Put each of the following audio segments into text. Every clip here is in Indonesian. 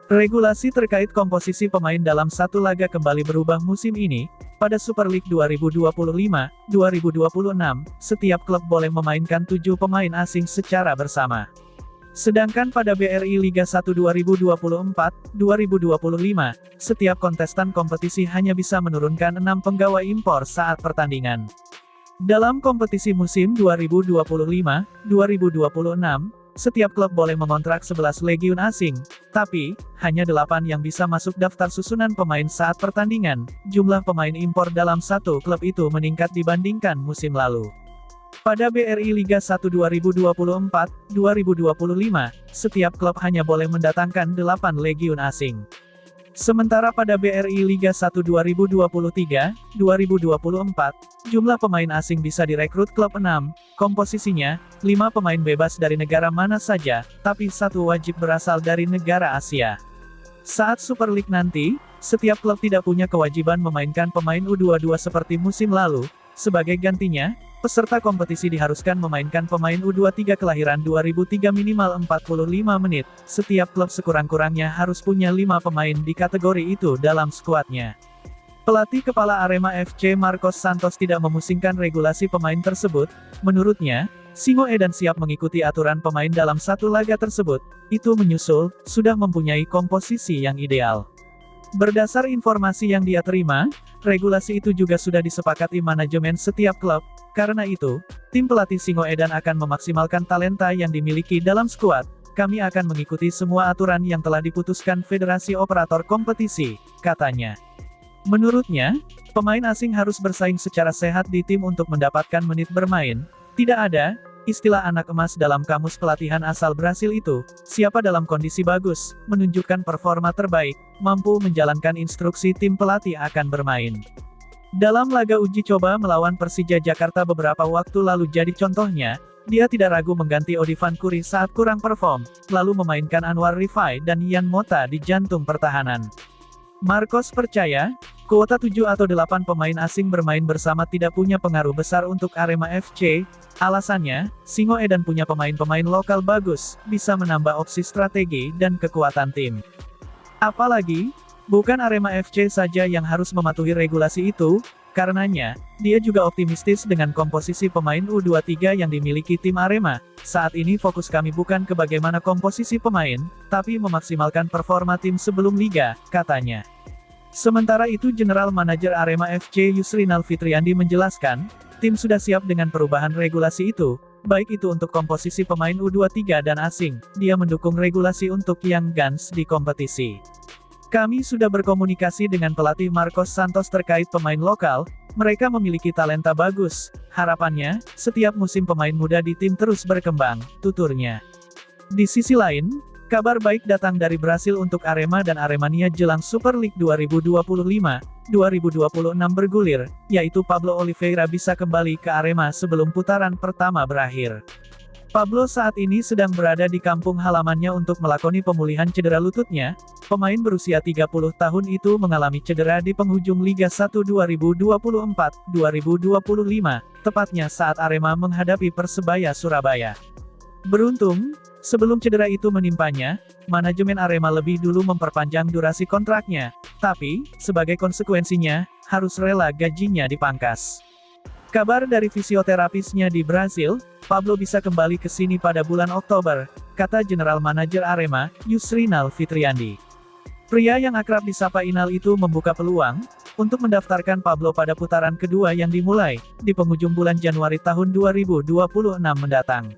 Regulasi terkait komposisi pemain dalam satu laga kembali berubah musim ini. Pada Super League 2025-2026, setiap klub boleh memainkan 7 pemain asing secara bersama. Sedangkan pada BRI Liga 1 2024-2025, setiap kontestan kompetisi hanya bisa menurunkan 6 pegawai impor saat pertandingan. Dalam kompetisi musim 2025-2026, setiap klub boleh mengontrak 11 legiun asing, tapi hanya 8 yang bisa masuk daftar susunan pemain saat pertandingan. Jumlah pemain impor dalam satu klub itu meningkat dibandingkan musim lalu. Pada BRI Liga 1 2024-2025, setiap klub hanya boleh mendatangkan 8 legiun asing. Sementara pada BRI Liga 1 2023-2024, jumlah pemain asing bisa direkrut klub 6, komposisinya, 5 pemain bebas dari negara mana saja, tapi 1 wajib berasal dari negara Asia. Saat Super League nanti, setiap klub tidak punya kewajiban memainkan pemain U22 seperti musim lalu. Sebagai gantinya, peserta kompetisi diharuskan memainkan pemain U23 kelahiran 2003 minimal 45 menit. Setiap klub sekurang-kurangnya harus punya 5 pemain di kategori itu dalam skuadnya. Pelatih kepala Arema FC Marcos Santos tidak memusingkan regulasi pemain tersebut. Menurutnya, Singo Edan siap mengikuti aturan pemain dalam satu laga tersebut. Itu menyusul, sudah mempunyai komposisi yang ideal. Berdasar informasi yang dia terima, regulasi itu juga sudah disepakati manajemen setiap klub. Karena itu, tim pelatih Singo Edan akan memaksimalkan talenta yang dimiliki dalam skuad. Kami akan mengikuti semua aturan yang telah diputuskan Federasi Operator Kompetisi, katanya. Menurutnya, pemain asing harus bersaing secara sehat di tim untuk mendapatkan menit bermain. Tidak ada istilah anak emas dalam kamus pelatihan asal Brasil itu. Siapa dalam kondisi bagus, menunjukkan performa terbaik, mampu menjalankan instruksi tim pelatih akan bermain. Dalam laga uji coba melawan Persija Jakarta beberapa waktu lalu jadi contohnya, dia tidak ragu mengganti Odivan Kuri saat kurang perform, lalu memainkan Anwar Rifai dan Ian Mota di jantung pertahanan. Marcos percaya, kuota 7 atau 8 pemain asing bermain bersama tidak punya pengaruh besar untuk Arema FC. Alasannya, Singo Edan punya pemain-pemain lokal bagus, bisa menambah opsi strategi dan kekuatan tim. Apalagi, bukan Arema FC saja yang harus mematuhi regulasi itu, karenanya, dia juga optimistis dengan komposisi pemain U23 yang dimiliki tim Arema. Saat ini fokus kami bukan ke bagaimana komposisi pemain, tapi memaksimalkan performa tim sebelum liga, katanya. Sementara itu General Manager Arema FC Yusrinal Fitriandi menjelaskan, tim sudah siap dengan perubahan regulasi itu, baik itu untuk komposisi pemain U23 dan asing. Dia mendukung regulasi untuk Young Guns di kompetisi. Kami sudah berkomunikasi dengan pelatih Marcos Santos terkait pemain lokal, mereka memiliki talenta bagus. Harapannya, setiap musim pemain muda di tim terus berkembang, tuturnya. Di sisi lain, kabar baik datang dari Brasil untuk Arema dan Aremania jelang Super League 2025-2026 bergulir, yaitu Pablo Oliveira bisa kembali ke Arema sebelum putaran pertama berakhir. Pablo saat ini sedang berada di kampung halamannya untuk melakoni pemulihan cedera lututnya. Pemain berusia 30 tahun itu mengalami cedera di penghujung Liga 1 2024-2025, tepatnya saat Arema menghadapi Persebaya Surabaya. Beruntung, sebelum cedera itu menimpanya, manajemen Arema lebih dulu memperpanjang durasi kontraknya, tapi, sebagai konsekuensinya, harus rela gajinya dipangkas. Kabar dari fisioterapisnya di Brasil, Pablo bisa kembali ke sini pada bulan Oktober, kata General Manager Arema, Yusrinal Fitriandi. Pria yang akrab disapa Inal itu membuka peluang untuk mendaftarkan Pablo pada putaran kedua yang dimulai di penghujung bulan Januari tahun 2026 mendatang.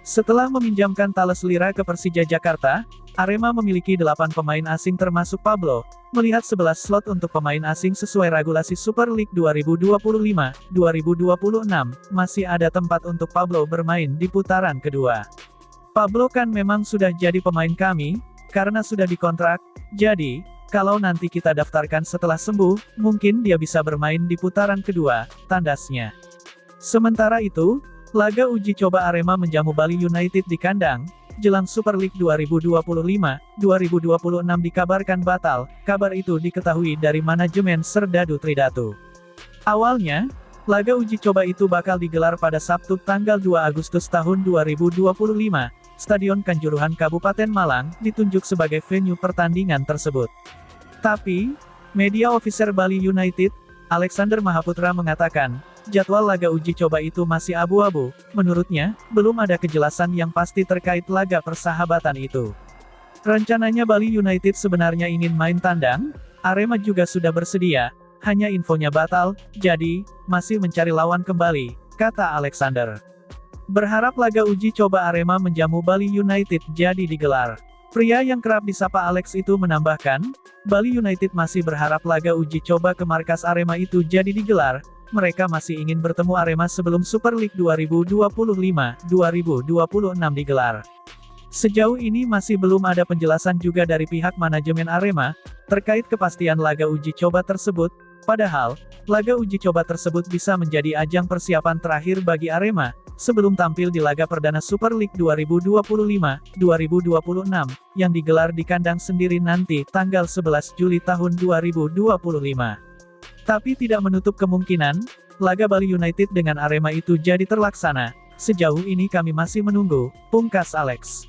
Setelah meminjamkan Thales Lira ke Persija Jakarta, Arema memiliki 8 pemain asing termasuk Pablo, melihat 11 slot untuk pemain asing sesuai regulasi Super League 2025-2026, masih ada tempat untuk Pablo bermain di putaran kedua. Pablo kan memang sudah jadi pemain kami, karena sudah dikontrak, jadi, kalau nanti kita daftarkan setelah sembuh, mungkin dia bisa bermain di putaran kedua, tandasnya. Sementara itu, laga uji coba Arema menjamu Bali United di kandang, jelang Super League 2025-2026 dikabarkan batal. Kabar itu diketahui dari manajemen Serdadu Tridatu. Awalnya, laga uji coba itu bakal digelar pada Sabtu tanggal 2 Agustus tahun 2025, Stadion Kanjuruhan Kabupaten Malang, ditunjuk sebagai venue pertandingan tersebut. Tapi, media officer Bali United, Alexander Mahaputra mengatakan, jadwal laga uji coba itu masih abu-abu. Menurutnya, belum ada kejelasan yang pasti terkait laga persahabatan itu. Rencananya Bali United sebenarnya ingin main tandang, Arema juga sudah bersedia, hanya infonya batal, jadi, masih mencari lawan kembali, kata Alexander. Berharap laga uji coba Arema menjamu Bali United jadi digelar. Pria yang kerap disapa Alex itu menambahkan, Bali United masih berharap laga uji coba ke markas Arema itu jadi digelar, mereka masih ingin bertemu Arema sebelum Super League 2025-2026 digelar. Sejauh ini masih belum ada penjelasan juga dari pihak manajemen Arema, terkait kepastian laga uji coba tersebut, padahal, laga uji coba tersebut bisa menjadi ajang persiapan terakhir bagi Arema, sebelum tampil di laga perdana Super League 2025-2026, yang digelar di kandang sendiri nanti, tanggal 11 Juli tahun 2025. Tapi tidak menutup kemungkinan, laga Bali United dengan Arema itu jadi terlaksana. Sejauh ini kami masih menunggu, pungkas Alex.